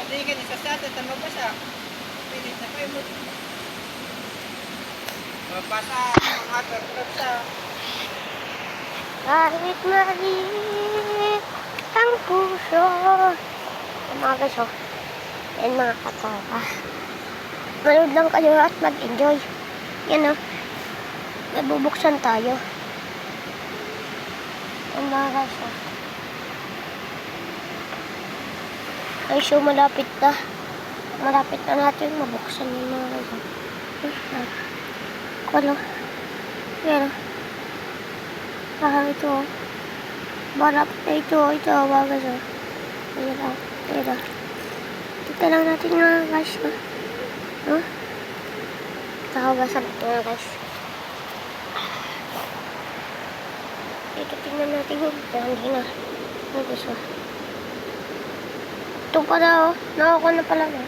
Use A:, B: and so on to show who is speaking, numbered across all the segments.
A: Hindi ka niya sa sasa, tama ba siya? Pilit na kayo mo. Mabasa, mga terpag sa.
B: Kahit maliit ang puso. Ang mga guys, oh. Yan mga katropa. Manood lang kayo at mag-enjoy. Yan, oh. May bubuksan tayo. Yan mga guys, oh. Ay, so malapit na. Malapit na natin mabuksan yung mga guys, oh. Ano? Yan, oh. Ito, oh. Malapit na ito, mga guys, oh. Ayan, oh. Ayan, oh. Tignan lang natin mga guys, oh. Huh? Kakawasan ito mga guys. Ito tingnan natin yung hindi na. Ano gusto? Ito pa daw. Nakakuha na pala na.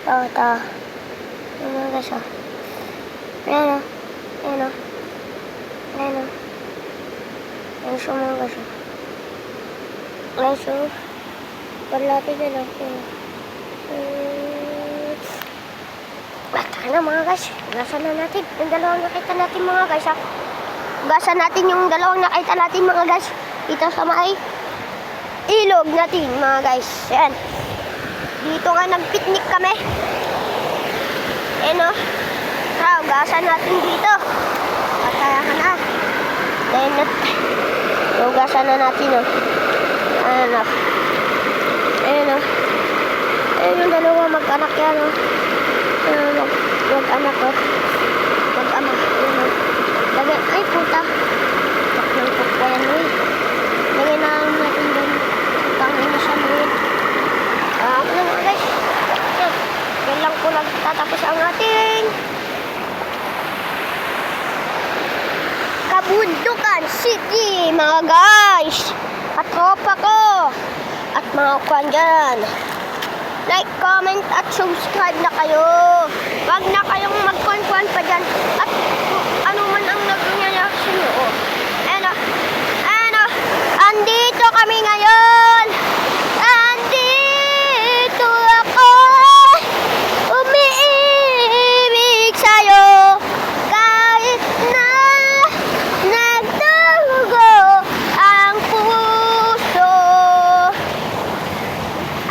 B: Ito. Yung mga guys o. Ayan o. Ayan o. Ayan o. Ayan siya mga guys o. Ayan siya. Parlati na lang. Bata na mga guys. Gasan na natin. Yung dalawang nakita natin mga guys ha. Gasan natin yung dalawang nakita natin mga guys. Dito sa may ilog natin mga guys. Ayan. Dito nga nag-picnic kami. Ayan o. Gasan natin dito. Patayahan na. Ayan na. Gasan na natin o. Ayan o. Ayan o. Ayan yung dalawa mag-anak yan o. Mag-anak o. Mag-anak. Ayan o. Lagyan. Ay puta. Taklang pa yan o. Lagyan na natin doon. Tangin na siya mo. Ano mga guys. Yan lang po nagtatapos ang ating Kabundukan City mga guys. Katropa ko. At mga kwan dyan. Like, comment, at subscribe na kayo. Wag na kayong mag-kwan-kwan pa dyan. At ano man ang nag-reaction nyo. Ano, andito kami ngayon. Andito ako. Umiibig sa'yo. Kahit na nagdugo ang puso.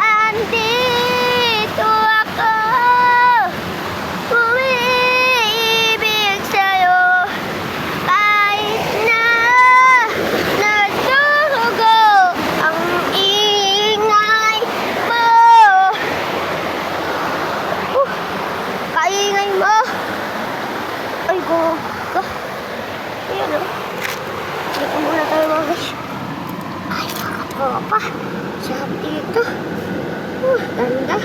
B: Andito ako. Umiibig sa'yo. Kahit na nagdugo ang ingay mo. Kaingay mo. Ay, gaga. Ayan o. Dito muna tayo mga guys. Ay, makatropa. Sarap dito. Ganda.